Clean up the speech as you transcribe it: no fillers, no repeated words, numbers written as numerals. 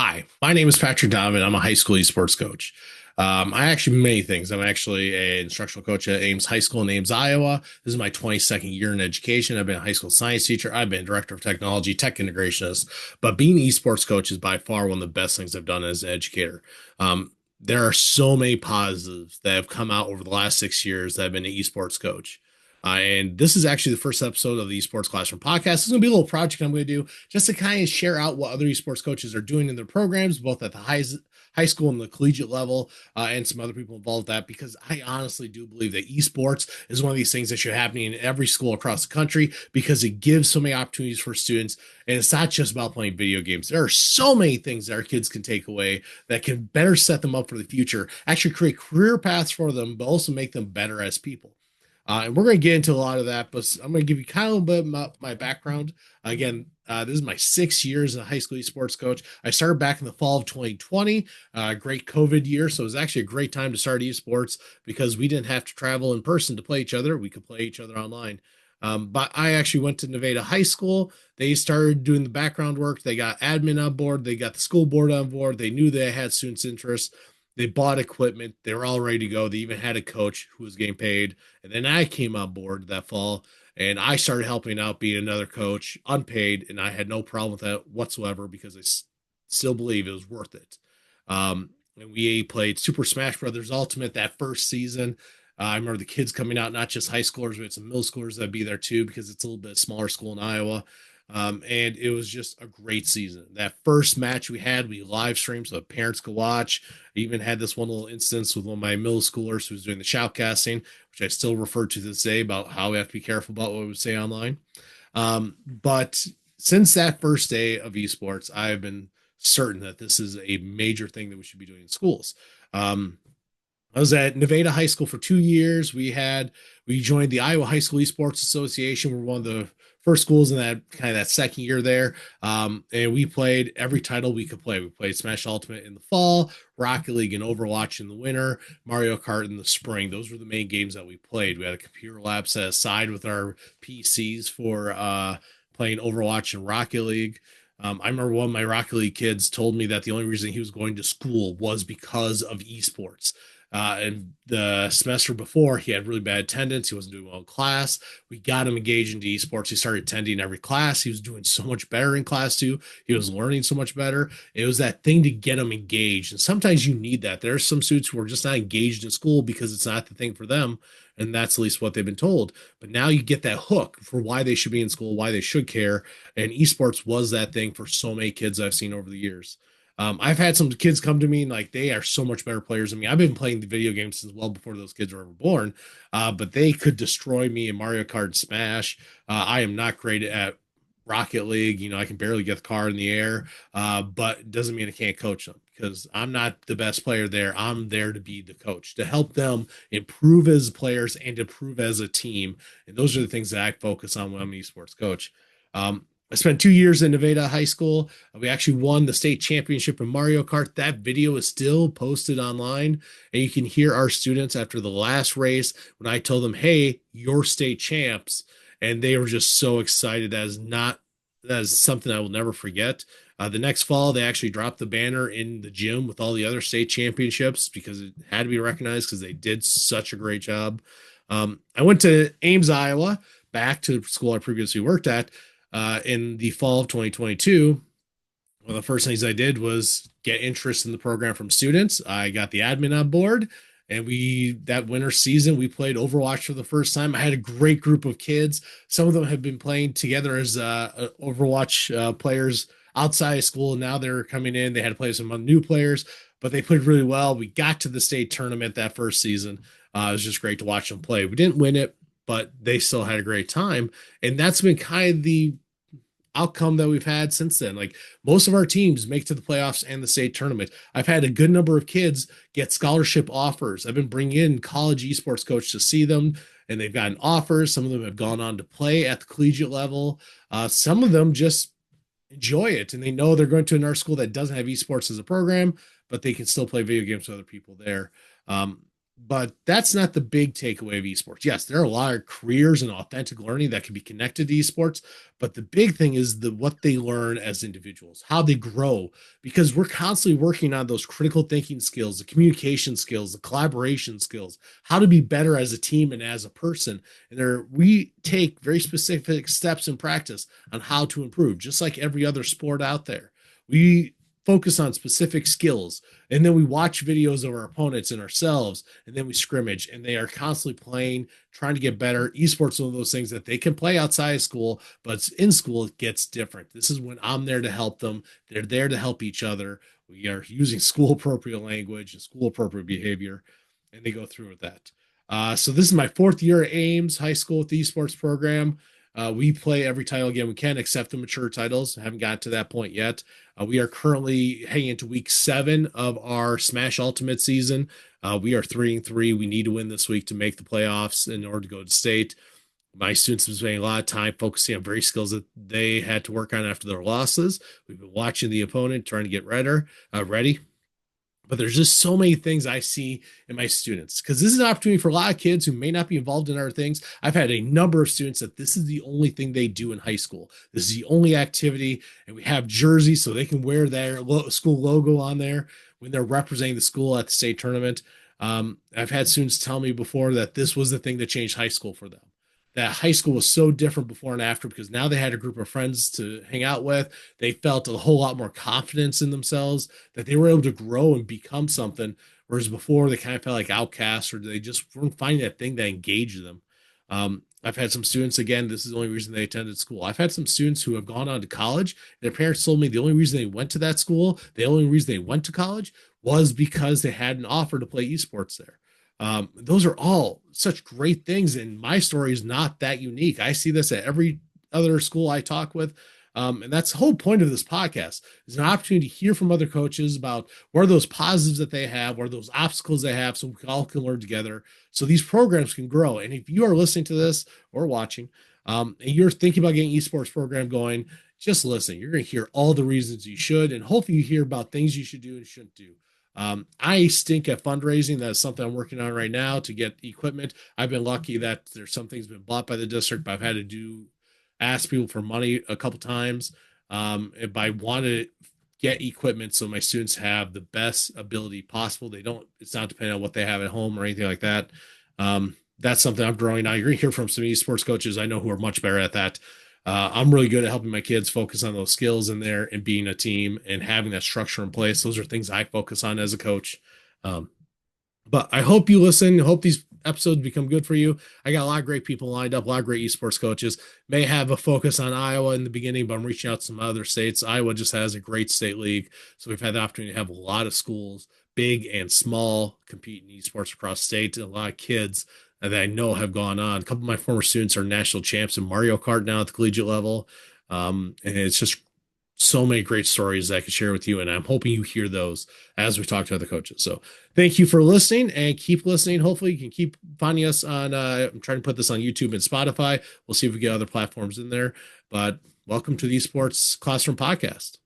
Hi, my name is Patrick Donovan. I'm a high school esports coach. I actually many things. I'm actually an instructional coach at Ames High School in Ames, Iowa. This is my 22nd year in education. I've been a high school science teacher. I've been director of technology, tech integrationist. But being an esports coach is by far one of the best things I've done as an educator. There are so many positives that have come out over the last 6 years that I've been an esports coach. And this is actually the first episode of the Esports Classroom podcast. It's going to be a little project I'm going to do just to kind of share out what other esports coaches are doing in their programs, both at the high school and the collegiate level, and some other people involved with that, because I honestly do believe that esports is one of these things that should happen in every school across the country because it gives so many opportunities for students. And it's not just about playing video games. There are so many things that our kids can take away that can better set them up for the future, actually create career paths for them, but also make them better as people. And we're going to get into a lot of that, but I'm going to give you kind of a little bit about my background. Again, this is my 6 years as a high school esports coach. I started back in the fall of 2020, great COVID year. So it was actually a great time to start esports because we didn't have to travel in person to play each other. We could play each other online. But I actually went to Nevada High School. They started doing the background work. They got admin on board. They got the school board on board. They knew they had students' interest. They bought equipment. They were all ready to go. They even had a coach who was getting paid. And then I came on board that fall and I started helping out being another coach, unpaid. And I had no problem with that whatsoever because I still believe it was worth it. And we played Super Smash Brothers Ultimate that first season. I remember the kids coming out, not just high schoolers, but some middle schoolers that'd be there too because it's a little bit smaller school in Iowa. And it was just a great season. That first match we had, we live streamed so parents could watch. I even had this one little instance with one of my middle schoolers who was doing the shoutcasting, which I still refer to this day about how we have to be careful about what we say online. But since that first day of esports, I've been certain that this is a major thing that we should be doing in schools. Um, I was at Nevada High School for 2 years. We joined the Iowa High School Esports Association. We're one of the first schools in that kind of that second year there. And we played every title we could play. We played Smash Ultimate in the fall, Rocket League and Overwatch in the winter, Mario Kart in the spring. Those were the main games that we played. We had a computer lab set aside with our PCs for playing Overwatch and Rocket League. I remember one of my Rocket League kids told me that the only reason he was going to school was because of esports. And the semester before, he had really bad attendance. He wasn't doing well in class. We got him engaged into esports. He started attending every class. He was doing so much better in class too. He was learning so much better. It was that thing to get him engaged. And sometimes you need that. There are some students who are just not engaged in school because it's not the thing for them. And that's at least what they've been told. But now you get that hook for why they should be in school, why they should care. And esports was that thing for so many kids I've seen over the years. I've had some kids come to me and like they are so much better players than me. I've been playing the video games since well before those kids were ever born, but they could destroy me in Mario Kart and Smash. I am not great at Rocket League. You know, I can barely get the car in the air, but it doesn't mean I can't coach them because I'm not the best player there. I'm there to be the coach, to help them improve as players and improve as a team. And those are the things that I focus on when I'm an esports coach. I spent 2 years in Nevada High School. We actually won the state championship in Mario Kart. That video is still posted online, and you can hear our students after the last race when I told them, "Hey, you're state champs," and they were just so excited. That is something I will never forget. The next fall, they actually dropped the banner in the gym with all the other state championships because it had to be recognized because they did such a great job. I went to Ames, Iowa, back to the school I previously worked at in the fall of 2022. One of the first things I did was get interest in the program from students. I got the admin on board, and that winter season we played Overwatch for the first time. I had a great group of kids. Some of them have been playing together as Overwatch players outside of school. And now they're coming in. They had to play some new players, but they played really well. We got to the state tournament that first season. It was just great to watch them play. We didn't win it, but they still had a great time. And that's been kind of the outcome that we've had since then. Like most of our teams make to the playoffs and the state tournament. I've had a good number of kids get scholarship offers. I've been bringing in college esports coach to see them, and they've gotten offers. Some of them have gone on to play at the collegiate level. Some of them just enjoy it, and they know they're going to another school that doesn't have esports as a program, but they can still play video games with other people there. But that's not the big takeaway of esports. Yes, there are a lot of careers and authentic learning that can be connected to esports, but the big thing is the what they learn as individuals, how they grow, because we're constantly working on those critical thinking skills, the communication skills, the collaboration skills, how to be better as a team and as a person. And there we take very specific steps in practice on how to improve, just like every other sport out there. We focus on specific skills, and then we watch videos of our opponents and ourselves, and then we scrimmage, and they are constantly playing, trying to get better. Esports is one of those things that they can play outside of school, but in school it gets different. This is when I'm there to help them. They're there to help each other. We are using school appropriate language and school appropriate behavior, and they go through with that. So this is my fourth year at Ames High School with the esports program. We play every title again we can, except the mature titles. I haven't got to that point yet. We are currently heading into week 7 of our Smash Ultimate season. We are 3-3. We need to win this week to make the playoffs in order to go to state. My students have been spending a lot of time focusing on various skills that they had to work on after their losses. We've been watching the opponent, trying to get ready. But there's just so many things I see in my students, because this is an opportunity for a lot of kids who may not be involved in other things. I've had a number of students that this is the only thing they do in high school. This is the only activity, and we have jerseys so they can wear their school logo on there when they're representing the school at the state tournament. I've had students tell me before that this was the thing that changed high school for them. That high school was so different before and after, because now they had a group of friends to hang out with. They felt a whole lot more confidence in themselves, that they were able to grow and become something. Whereas before they kind of felt like outcasts, or they just weren't finding that thing that engaged them. I've had some students, again, this is the only reason they attended school. I've had some students who have gone on to college. Their parents told me the only reason they went to that school, the only reason they went to college was because they had an offer to play esports there. Those are all such great things, and my story is not that unique. I see this at every other school I talk with. And that's the whole point of this podcast, is an opportunity to hear from other coaches about what are those positives that they have, what are those obstacles they have, so we all can learn together, so these programs can grow. And if you are listening to this or watching, and you're thinking about getting esports program going, just listen. You're going to hear all the reasons you should, and hopefully you hear about things you should do and shouldn't do. I stink at fundraising. That's something I'm working on right now to get equipment. I've been lucky that there's some things been bought by the district, but I've had to ask people for money a couple times. If I want to get equipment so my students have the best ability possible, it's not dependent on what they have at home or anything like that. That's something I'm growing now. You're going to hear from some esports coaches I know who are much better at that. I'm really good at helping my kids focus on those skills in there and being a team and having that structure in place. Those are things I focus on as a coach. Um, but I hope you listen. I hope these episodes become good for you. I got a lot of great people lined up, a lot of great esports coaches. May have a focus on Iowa in the beginning, but I'm reaching out to some other states. Iowa just has a great state league. So we've had the opportunity to have a lot of schools, big and small, compete in esports across state, and a lot of kids that I know have gone on. A couple of my former students are national champs in Mario Kart now at the collegiate level. And it's just so many great stories that I could share with you. And I'm hoping you hear those as we talk to other coaches. So thank you for listening, and keep listening. Hopefully you can keep finding us on, I'm trying to put this on YouTube and Spotify. We'll see if we get other platforms in there, but welcome to the Esports Classroom Podcast.